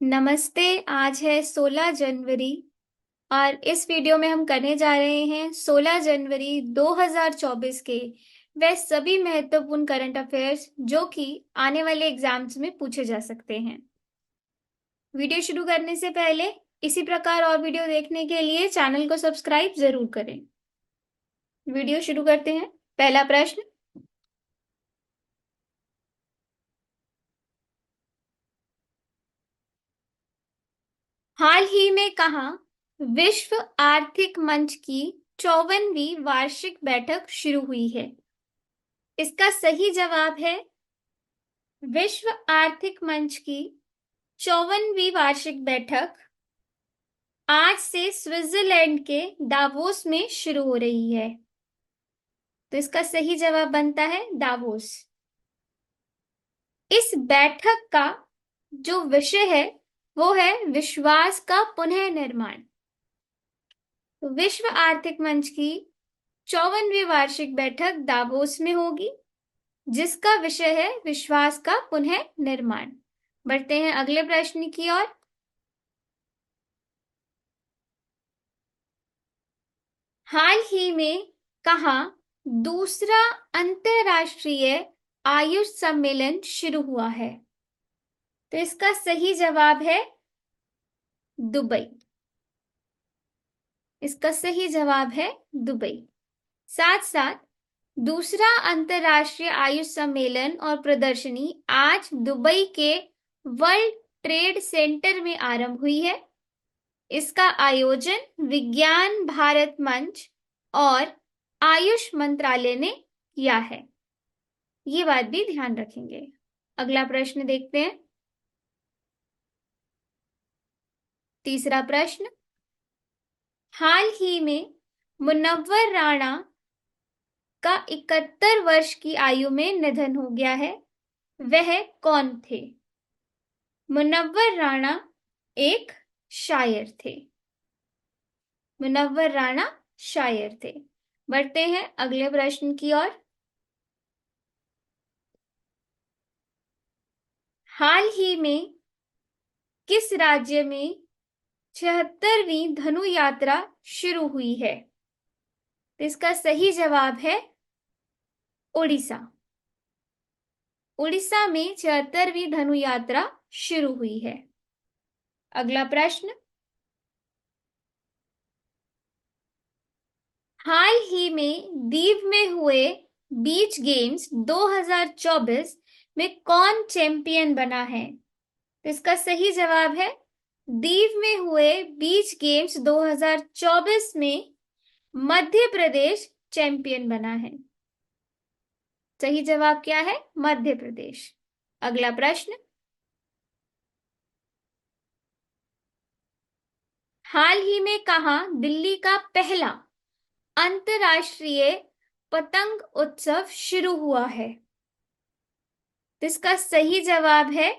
नमस्ते। आज है 16 जनवरी और इस वीडियो में हम करने जा रहे हैं 16 जनवरी 2024 के वह सभी महत्वपूर्ण करंट अफेयर्स जो कि आने वाले एग्जाम्स में पूछे जा सकते हैं। वीडियो शुरू करने से पहले इसी प्रकार और वीडियो देखने के लिए चैनल को सब्सक्राइब जरूर करें। वीडियो शुरू करते हैं। पहला प्रश्न, हाल ही में कहाँ विश्व आर्थिक मंच की 54वीं वार्षिक बैठक शुरू हुई है? इसका सही जवाब है विश्व आर्थिक मंच की 54वीं वार्षिक बैठक आज से स्विट्जरलैंड के दावोस में शुरू हो रही है। तो इसका सही जवाब बनता है दावोस। इस बैठक का जो विषय है वो है विश्वास का पुनः निर्माण। तो विश्व आर्थिक मंच की 54वीं वार्षिक बैठक दावोस में होगी जिसका विषय है विश्वास का पुनः निर्माण। बढ़ते हैं अगले प्रश्न की ओर। हाल ही में कहाँ दूसरा अंतरराष्ट्रीय आयुष सम्मेलन शुरू हुआ है? तो इसका सही जवाब है दुबई। इसका सही जवाब है दुबई। साथ साथ दूसरा अंतरराष्ट्रीय आयुष सम्मेलन और प्रदर्शनी आज दुबई के वर्ल्ड ट्रेड सेंटर में आरंभ हुई है। इसका आयोजन विज्ञान भारत मंच और आयुष मंत्रालय ने किया है। ये बात भी ध्यान रखेंगे। अगला प्रश्न देखते हैं। तीसरा प्रश्न, हाल ही में मुनव्वर राणा का 71 वर्ष की आयु में निधन हो गया है। वह कौन थे? मुनव्वर राणा एक शायर थे। मुनव्वर राणा शायर थे। बढ़ते हैं अगले प्रश्न की ओर। हाल ही में किस राज्य में 76वीं धनु यात्रा शुरू हुई है? इसका सही जवाब है उड़ीसा। उड़ीसा में 76वीं धनु यात्रा शुरू हुई है। अगला प्रश्न, हाल ही में दीव में हुए बीच गेम्स 2024 में कौन चैंपियन बना है? तो इसका सही जवाब है दीव में हुए बीच गेम्स 2024 में मध्य प्रदेश चैंपियन बना है। सही जवाब क्या है? मध्य प्रदेश। अगला प्रश्न, हाल ही में कहाँ दिल्ली का पहला अंतरराष्ट्रीय पतंग उत्सव शुरू हुआ है? इसका सही जवाब है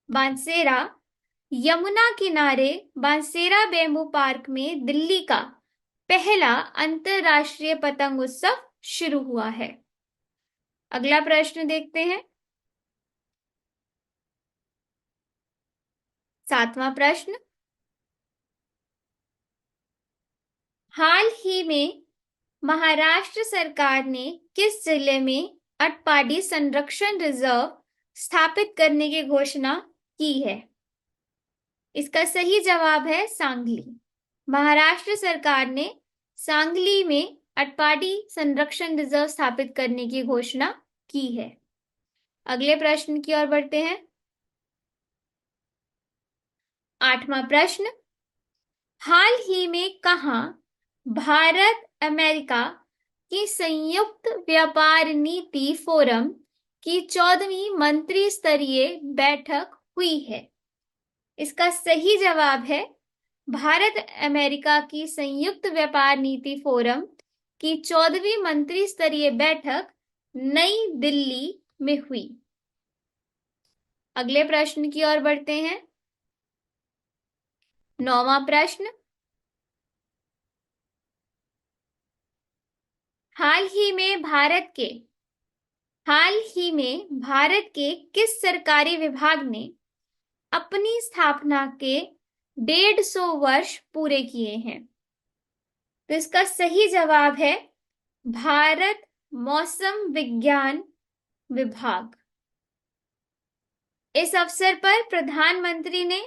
बांसेरा। यमुना किनारे बांसेरा बेम्बू पार्क में दिल्ली का पहला अंतरराष्ट्रीय पतंग उत्सव शुरू हुआ है। अगला प्रश्न देखते हैं। सातवां प्रश्न, हाल ही में महाराष्ट्र सरकार ने किस जिले में अटपाडी संरक्षण रिजर्व स्थापित करने की घोषणा की है? इसका सही जवाब है सांगली। महाराष्ट्र सरकार ने सांगली में अटपाडी संरक्षण रिजर्व स्थापित करने की घोषणा की है। अगले प्रश्न की ओर बढ़ते हैं। आठवां प्रश्न, हाल ही में कहाँ भारत अमेरिका की संयुक्त व्यापार नीति फोरम की 14वीं मंत्री स्तरीय बैठक हुई है? इसका सही जवाब है भारत अमेरिका की संयुक्त व्यापार नीति फोरम की 14वीं मंत्री स्तरीय बैठक नई दिल्ली में हुई। अगले प्रश्न की ओर बढ़ते हैं। नौवां प्रश्न, हाल ही में भारत के किस सरकारी विभाग ने अपनी स्थापना के 150 वर्ष पूरे किए हैं? तो इसका सही जवाब है भारत मौसम विज्ञान विभाग। इस अवसर पर प्रधानमंत्री ने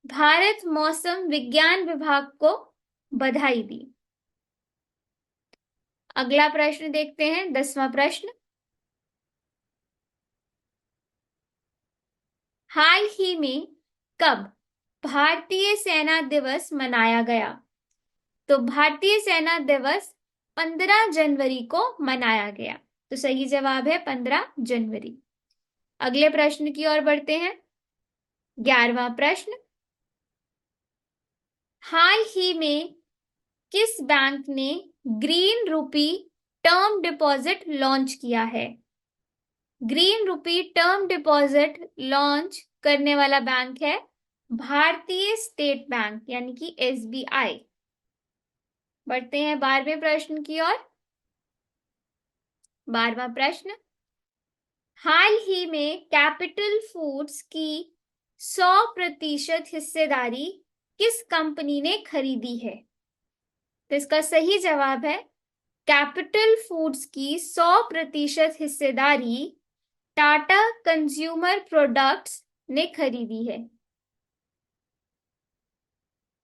भारत मौसम विज्ञान विभाग को बधाई दी। अगला प्रश्न देखते हैं, 10वां प्रश्न। हाल ही में कब भारतीय सेना दिवस मनाया गया? तो भारतीय सेना दिवस 15 जनवरी को मनाया गया। तो सही जवाब है 15 जनवरी। अगले प्रश्न की ओर बढ़ते हैं, 11वां प्रश्न। हाल ही में किस बैंक ने ग्रीन रूपी टर्म डिपॉजिट लॉन्च किया है? ग्रीन रूपी टर्म डिपॉजिट लॉन्च करने वाला बैंक है भारतीय स्टेट बैंक यानी कि SBI। बढ़ते हैं 12वें प्रश्न की ओर। 12वां प्रश्न। हाल ही में कैपिटल फूड्स की 100% हिस्सेदारी किस कंपनी ने खरीदी है? तो इसका सही जवाब है कैपिटल फूड्स की 100% हिस्सेदारी टाटा कंज्यूमर प्रोडक्ट्स ने खरीदी है।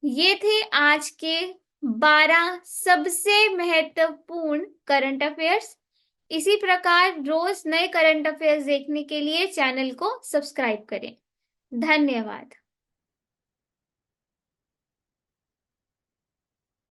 ये थे आज के 12 सबसे महत्वपूर्ण करंट अफेयर्स। इसी प्रकार रोज नए करंट अफेयर्स देखने के लिए चैनल को सब्सक्राइब करें। धन्यवाद।